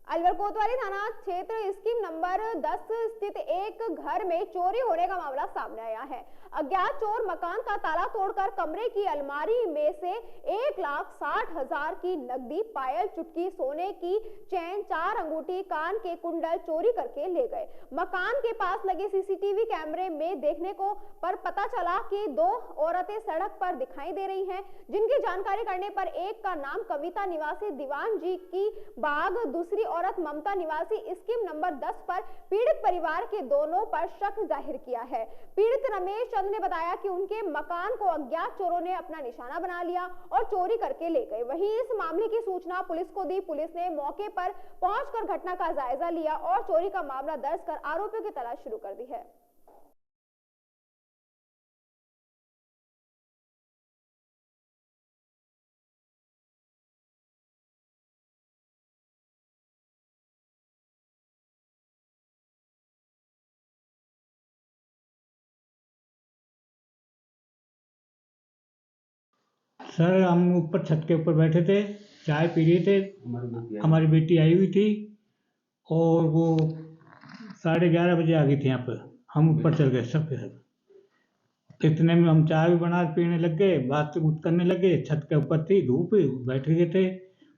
अलवर कोतवाली थाना क्षेत्र स्कीम नंबर 10 स्थित एक घर में चोरी होने का मामला सामने आया है। अज्ञात चोर मकान का ताला तोड़कर कमरे की अलमारी में से 1,60,000 की नकदी, पायल, चुटकी, सोने की चैन, 4 अंगूठी, कान के कुंडल चोरी करके ले गए। मकान के पास लगे सीसीटीवी कैमरे में देखने को पर पता चला कि 2 औरतें सड़क पर दिखाई दे रही हैं, जिनकी जानकारी करने पर एक का नाम कविता निवासी दीवान जी की बाग, दूसरी औरत ममता निवासी स्कीम नंबर 10 पर पीड़ित परिवार के दोनों पर शक जाहिर किया है। पीड़ित रमेश चंद ने बताया कि उनके मकान को अज्ञात चोरों ने अपना निशाना बना लिया और चोरी करके ले गए। वहीं इस मामले की सूचना पुलिस को दी। पुलिस ने मौके पर पहुंचकर घटना का जायजा लिया और चोरी का मामला दर्ज कर आरोपियों की तलाश शुरू कर दी है। सर हम ऊपर छत के ऊपर बैठे थे, चाय पी रहे थे। हमारी बेटी आई हुई थी और वो 11:30 बजे आ गई थी यहाँ पर। हम ऊपर चल गए सब के सब। इतने में हम चाय भी बना पीने लग गए, बात करने लगे। छत के ऊपर थी, धूप, बैठ गए थे।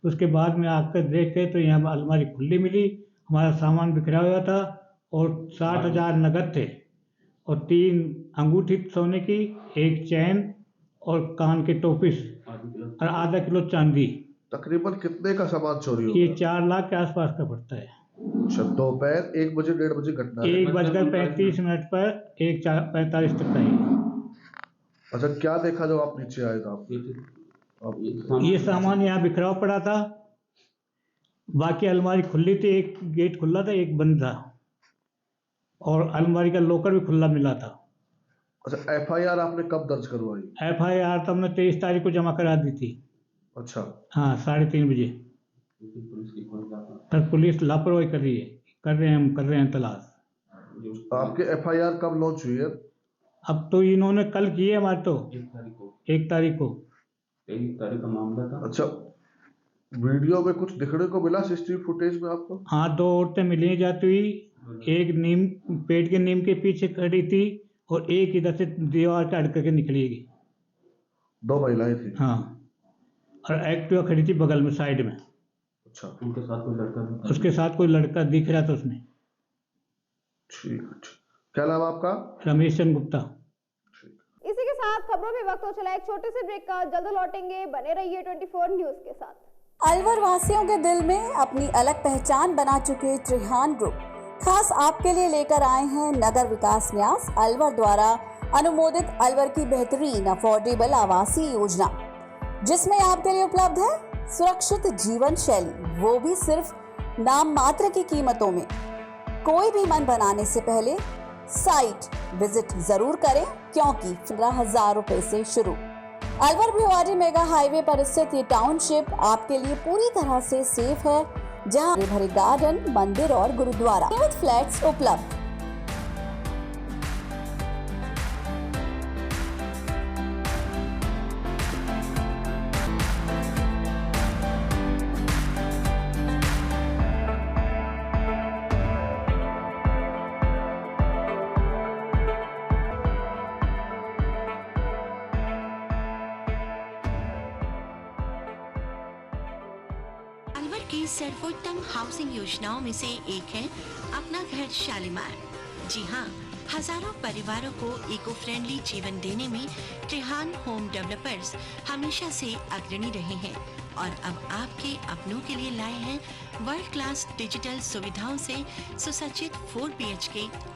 उसके बाद में आकर देखे तो यहाँ अलमारी खुली मिली। हमारा सामान बिखरा हुआ था और 60,000 नगद थे और 3 अंगूठी सोने की, 1 चैन और कान के टोपिस और आधा किलो चांदी। तकरीबन कितने का सामान चोरी हुआ? ये 4 लाख के आसपास का पड़ता है। दोपहर 1 बजे 1:30 बजे घटना? 1:35 पर 1:45 तक का है। अच्छा, क्या देखा जब आप नीचे आए था? ये सामान यहाँ बिखराव पड़ा था, बाकी अलमारी खुली थी। एक गेट खुला था, एक बंद था और अलमारी का लॉकर भी खुला मिला था। अच्छा, FIR आपने कब दर्ज करवाई? FIR तो हमने 23 तारीख को जमा करा दी थी। अच्छा। हाँ, 3:30 बजे। पर पुलिस लापरवाही कर रही है, कर रहे हैं तलाश। आपके FIR कब लॉन्च हुई है? अब तो इन्होंने कल की है हमारे तो 1 तारीख को। 1 तारीख का मामला था। अच्छा, वीडियो में कुछ दिखने को मिला CCTV फुटेज में आपको? हाँ, 2 औरतें मिली जाती हुई, एक पेड़ के नीम के पीछे खड़ी थी और एक इधर से दीवार के अड़ करके निकलेगी। 2 महिलाएं थी। हाँ, और एक्टिवा खड़ी थी बगल में साइड में। अच्छा, उनके साथ कोई लड़का भी? उसके साथ कोई लड़का दिख रहा था उसमें। ठीक है। क्या नाम आपका? रमेश चंद्र गुप्ता। इसी के साथ खबरों में वक्त हो चला एक छोटे से ब्रेक का। जल्द लौटेंगे, बने रहिए 24 न्यूज के साथ। अलवर वासियों के दिल में अपनी अलग पहचान बना चुके त्रिहान ग्रुप खास आपके लिए लेकर आए हैं नगर विकास न्यास अलवर द्वारा अनुमोदित अलवर की बेहतरीन अफोर्डेबल आवासीय योजना, जिसमें आपके लिए उपलब्ध है सुरक्षित जीवन शैली, वो भी सिर्फ नाम मात्र की कीमतों में। कोई भी मन बनाने से पहले साइट विजिट जरूर करें, क्योंकि 15,000 रुपए से शुरू। अलवर भिवाड़ी मेगा हाईवे पर स्थित ये टाउनशिप आपके लिए पूरी तरह से सेफ है, जहां हरे भरे गार्डन, मंदिर और गुरुद्वारा विद फ्लैट्स उपलब्ध। सर्वोत्तम हाउसिंग योजनाओं में से एक है अपना घर शालीमार। जी हाँ, हजारों परिवारों को इको फ्रेंडली जीवन देने में त्रिहान होम डेवलपर्स हमेशा से अग्रणी रहे हैं और अब आपके अपनों के लिए लाए हैं वर्ल्ड क्लास डिजिटल सुविधाओं से सुसज्जित 4 BHK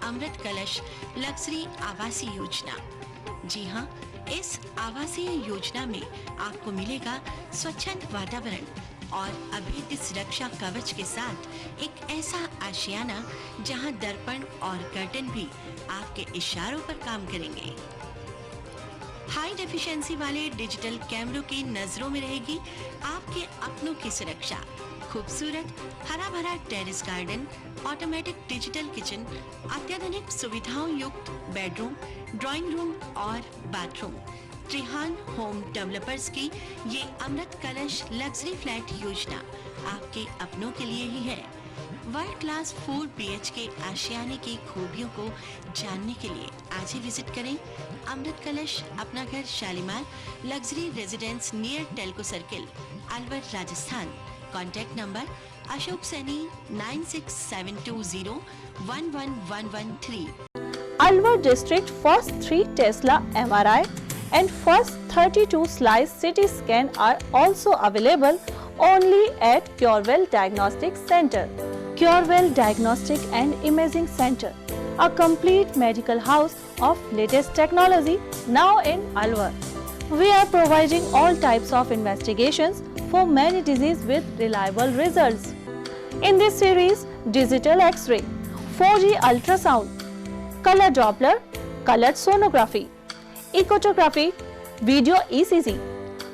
अमृत कलश लग्जरी आवासीय योजना। जी हाँ, इस आवासीय योजना में आपको मिलेगा स्वच्छंद वातावरण और अभेद्य सुरक्षा कवच के साथ एक ऐसा आशियाना जहां दर्पण और कर्टन भी आपके इशारों पर काम करेंगे। हाई डेफिशिएंसी वाले डिजिटल कैमरों की नजरों में रहेगी आपके अपनों की सुरक्षा। खूबसूरत हरा भरा terrace garden, automatic digital kitchen, अत्याधुनिक सुविधाओं युक्त बेडरूम, ड्राइंग रूम और बाथरूम। त्रिहान होम डेवलपर्स की ये अमृत कलश लग्जरी फ्लैट योजना आपके अपनों के लिए ही है। वर्ल्ड क्लास 4 BHK आशियाने की खूबियों को जानने के लिए आज ही विजिट करें अमृत कलश अपना घर Shalimar luxury residence near Telco circle, Alwar, Rajasthan. Contact number Ashok Saini 9672011113। Alwar district first 3 Tesla MRI and first 32 slice CT scan are also available only at Curewell Diagnostic Center. Curewell Diagnostic and Imaging Center, a complete medical house of latest technology now in Alwar. We are providing all types of investigations for many diseases with reliable results. In this series, digital X-ray, 4G ultrasound, color Doppler, colored sonography, echography, video ECG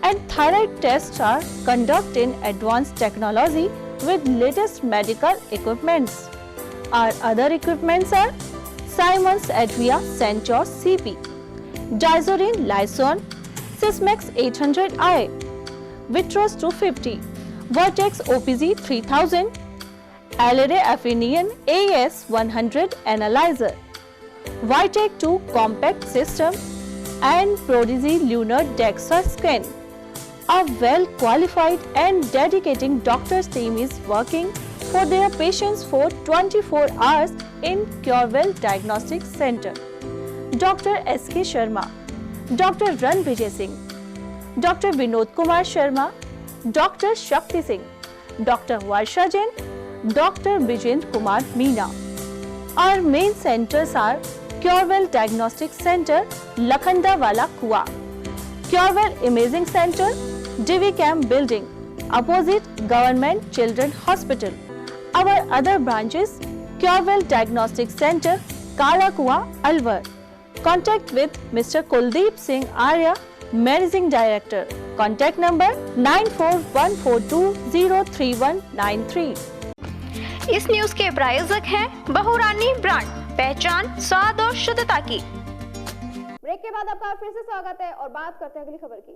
and thyroid tests are conducted in advanced technology with latest medical equipments. Our other equipments are Siemens Advia Centaur CP, Dizorin Lyson, Sysmex 800i, Vitros 250, Vertex OPZ 3000, Alere Affinion AS 100 Analyzer, Vitec 2 Compact System and Prodigy Lunar DEXA Scan. A well-qualified and dedicated doctors team is working for their patients for 24 hours in Curewell Diagnostic Center. Dr. S.K. Sharma, Dr. Ran Vijay Singh, Dr. Vinod Kumar Sharma, Dr. Shakti Singh, Dr. Varsha Jain, Dr. Vijendra Kumar Meena. Our main centers are Curewell Diagnostic Center, Lakhanda-Wala Kua, Curewell Imaging Center, Divi Camp Building, opposite Government Children Hospital. Our other branches, Curewell Diagnostic Center, Kala Kua, Alwar. Contact with Mr. Kuldeep Singh Arya, Managing Director. Contact number 9414203193. इस news के प्रायोजक हैं बहुरानी brand, पहचान स्वाद और शुद्धता की। Break के बाद आपका फिर से स्वागत है और बात करते हैं अगली खबर की।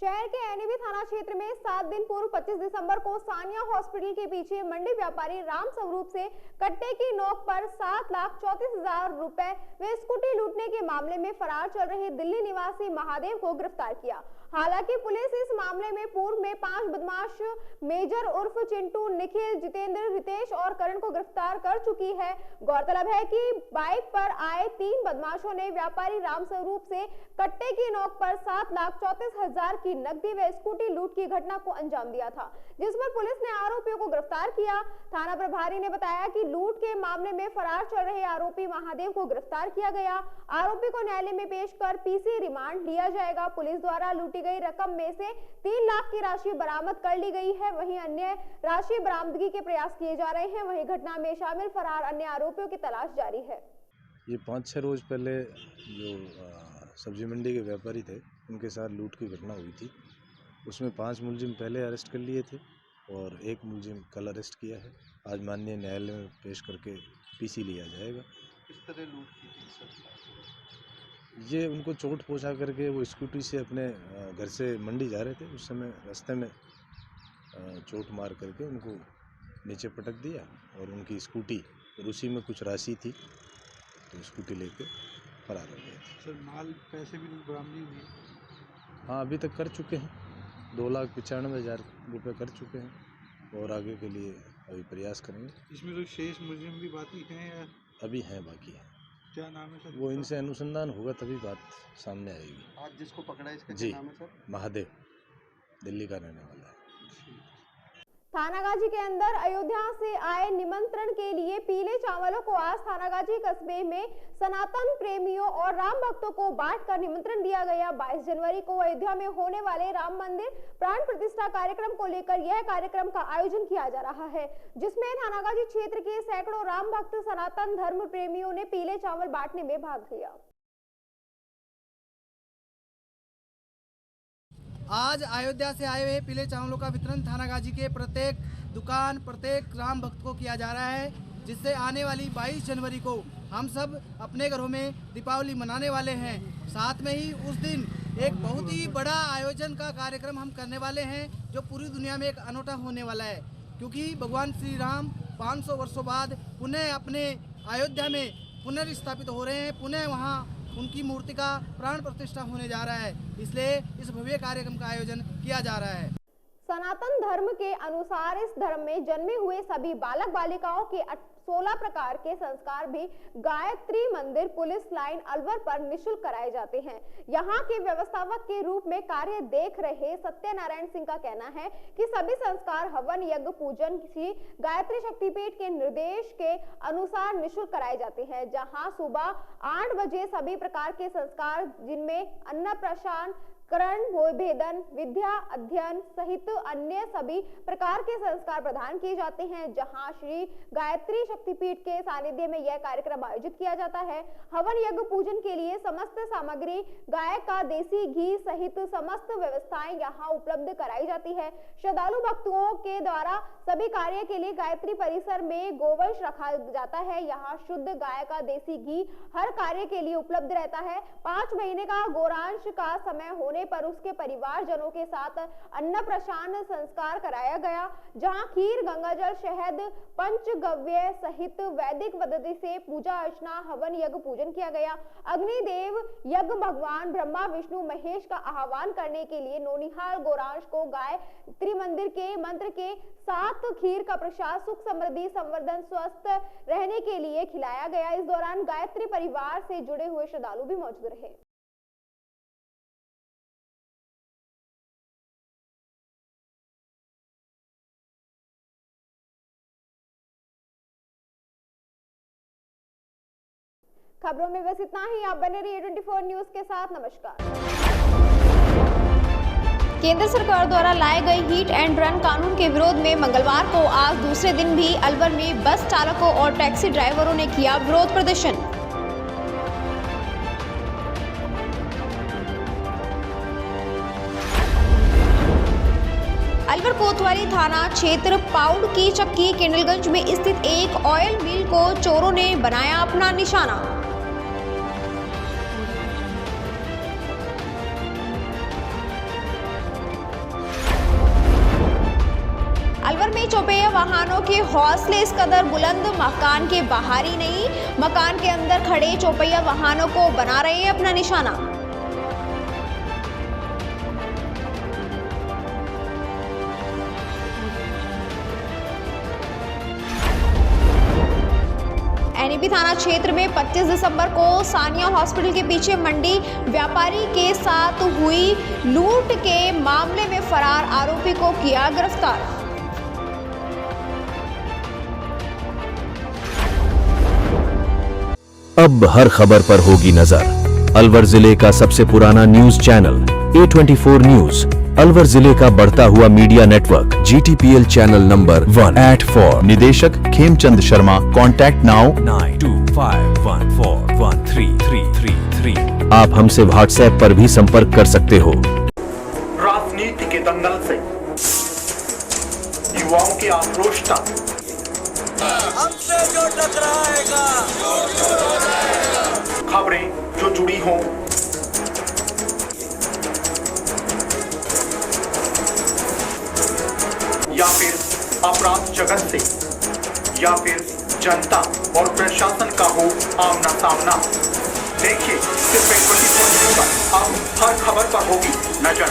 शहर के एनएबी थाना क्षेत्र में 7 दिन पूर्व 25 दिसंबर को सानिया हॉस्पिटल के पीछे मंडी व्यापारी राम स्वरूप से कट्टे की नोक पर 7,34,000 रुपए व स्कूटी लूटने के मामले में फरार चल रहे दिल्ली निवासी महादेव को गिरफ्तार किया। हालांकि पुलिस इस मामले में पूर्व में 5 बदमाश मेजर उर्फ चिंटू, निखिल, जितेंद्र, रितेश और करण को गिरफ्तार कर चुकी है। गौरतलब है कि बाइक पर आए 3 बदमाशों ने व्यापारी राम स्वरूप से कट्टे की नोक पर 7,34,000 की नकदी व स्कूटी लूट की घटना को अंजाम दिया था, जिस पर पुलिस ने आरोपियों को गिरफ्तार किया। थाना प्रभारी ने बताया कि लूट के मामले में फरार चल रहे आरोपी महादेव को गिरफ्तार किया गया। आरोपी को न्यायालय में पेश कर पीसी रिमांड लिया जाएगा। पुलिस द्वारा लूटी गई रकम में से 3 लाख की राशि बरामद कर ली गई है। वहीं अन्य राशि बरामदगी के प्रयास किए जा रहे हैं। वहीं घटना में शामिल फरार अन्य आरोपियों की तलाश जारी है। ये 5-6 रोज पहले जो सब्जी मंडी के व्यापारी थे, उनके साथ लूट की घटना हुई थी। उसमें 5 मुलजिम पहले अरेस्ट कर लिए थे और 1 मुलजिम कल अरेस्ट किया है। आज माननीय न्यायालय में पेश करके पीसी लिया जाएगा। किस तरह लूट की थी सर? ये उनको चोट पहुंचा करके वो स्कूटी से अपने घर से मंडी जा रहे थे। उस समय रास्ते में चोट मार करके उनको नीचे पटक दिया और उनकी स्कूटी और उसी में कुछ राशि थी तो स्कूटी लेके फरार हो गए थे। सर माल पैसे भी बरामदी हुई? हाँ, अभी तक कर चुके हैं। 2,95,000 रुपये कर चुके हैं और आगे के लिए अभी प्रयास करेंगे। इसमें तो शेष मुलजिम भी बाकी हैं या अभी हैं बाकी हैं? क्या नाम है सर? वो इनसे अनुसंधान होगा तभी बात सामने आएगी। आज जिसको पकड़ा है इसका जी, क्या नाम है सर? महादेव, दिल्ली का रहने वाला है। थानागाजी के अंदर अयोध्या से आए निमंत्रण के लिए पीले चावलों को आज थानागाजी कस्बे में सनातन प्रेमियों और राम भक्तों को बांटकर निमंत्रण दिया गया। 22 जनवरी को अयोध्या में होने वाले राम मंदिर प्राण प्रतिष्ठा कार्यक्रम को लेकर यह कार्यक्रम का आयोजन किया जा रहा है, जिसमें थानागाजी क्षेत्र के सैकड़ों राम भक्त सनातन धर्म प्रेमियों ने पीले चावल बांटने में भाग लिया। आज अयोध्या से आए हुए पीले चावलों का वितरण थानागाजी के प्रत्येक दुकान, प्रत्येक राम भक्त को किया जा रहा है, जिससे आने वाली 22 जनवरी को हम सब अपने घरों में दीपावली मनाने वाले हैं। साथ में ही उस दिन एक बहुत ही बड़ा आयोजन का कार्यक्रम हम करने वाले हैं, जो पूरी दुनिया में एक अनोखा होने वाला है, क्योंकि भगवान श्री राम 500 वर्षों बाद पुनः अपने अयोध्या में पुनर्स्थापित हो रहे हैं। पुनः वहाँ उनकी मूर्ति का प्राण प्रतिष्ठा होने जा रहा है, इसलिए इस भव्य कार्यक्रम का आयोजन किया जा रहा है। सनातन धर्म के अनुसार इस धर्म में जन्मे हुए सभी बालक बालिकाओं के 16 प्रकार के संस्कार भी गायत्री मंदिर पुलिस लाइन अलवर पर निःशुल्क कराए जाते हैं। यहाँ के व्यवस्थापक के रूप में कार्य देख रहे सत्यनारायण सिंह का कहना है कि सभी संस्कार हवन, यज्ञ, पूजन श्री गायत्री शक्तिपीठ के निर्देश के अनुसार निःशुल्क कराए जाते हैं। जहाँ सुबह 8 बजे सभी प्रकार के संस्कार, जिनमें अन्नप्राशन, करण, भेदन, विद्या अध्ययन सहित अन्य सभी प्रकार के संस्कार प्रदान किए जाते हैं। जहां श्री गायत्री शक्तिपीठ के सानिध्य में यह कार्यक्रम आयोजित किया जाता है। हवन, यज्ञ, पूजन के लिए समस्त सामग्री, गाय का देसी घी सहित समस्त व्यवस्थाएं यहां उपलब्ध कराई जाती है। श्रद्धालु भक्तों के द्वारा सभी कार्य के लिए गायत्री परिसर में गोवंश रखा जाता है। यहाँ शुद्ध गाय का देसी घी हर कार्य के लिए उपलब्ध रहता है। 5 महीने का गौरांश का समय होने पर उसके परिवारजनों के साथ अन्नप्राशन संस्कार कराया गया, जहां खीर, गंगाजल, शहद, पंचगव्य सहित वैदिक पद्धति से पूजा अर्चना, हवन, यज्ञ, पूजन किया गया। अग्निदेव यज्ञ भगवान ब्रह्मा, विष्णु, महेश का आह्वान करने के लिए नोनिहाल गौरांश को गायत्री मंदिर के मंत्र के साथ खीर का प्रसाद सुख, समृद्धि, संवर्धन, स्वस्थ रहने के लिए खिलाया गया। इस दौरान गायत्री परिवार से जुड़े हुए श्रद्धालु भी मौजूद रहे। खबरों में बस इतना ही। आप बने रहिए 24 न्यूज के साथ। नमस्कार। केंद्र सरकार द्वारा लाए गए हिट एंड रन कानून के विरोध में मंगलवार को आज दूसरे दिन भी अलवर में बस चालकों और टैक्सी ड्राइवरों ने किया विरोध प्रदर्शन। अलवर कोतवाली थाना क्षेत्र पाउड की चक्की किंडलगंज में स्थित एक ऑयल मिल को चोरों ने बनाया अपना निशाना। चौपहिया वाहनों के हौसले इस कदर बुलंद, मकान के बाहर ही नहीं, मकान के अंदर खड़े चौपहिया वाहनों को बना रहे हैं अपना निशाना। एनईपी थाना क्षेत्र में 25 दिसंबर को सानिया हॉस्पिटल के पीछे मंडी व्यापारी के साथ हुई लूट के मामले में फरार आरोपी को किया गिरफ्तार। अब हर खबर पर होगी नजर। अलवर जिले का सबसे पुराना news channel A24 news, Alwar जिले का बढ़ता हुआ media network, GTPL channel number 1 @4, निदेशक खेमचंद शर्मा, कॉन्टैक्ट नाउ 9251413333। आप हमसे व्हाट्सएप पर भी संपर्क कर सकते हो। राजनीति के दंगल से युवाओं के आक्रोश तक, हमसे जो टकराएगा खबरें जो जुड़ी हों, या फिर अपराध जगत से, या फिर जनता और प्रशासन का हो आमना सामना, देखिए सिर्फ 24 पर अब हर खबर पर होगी नजर।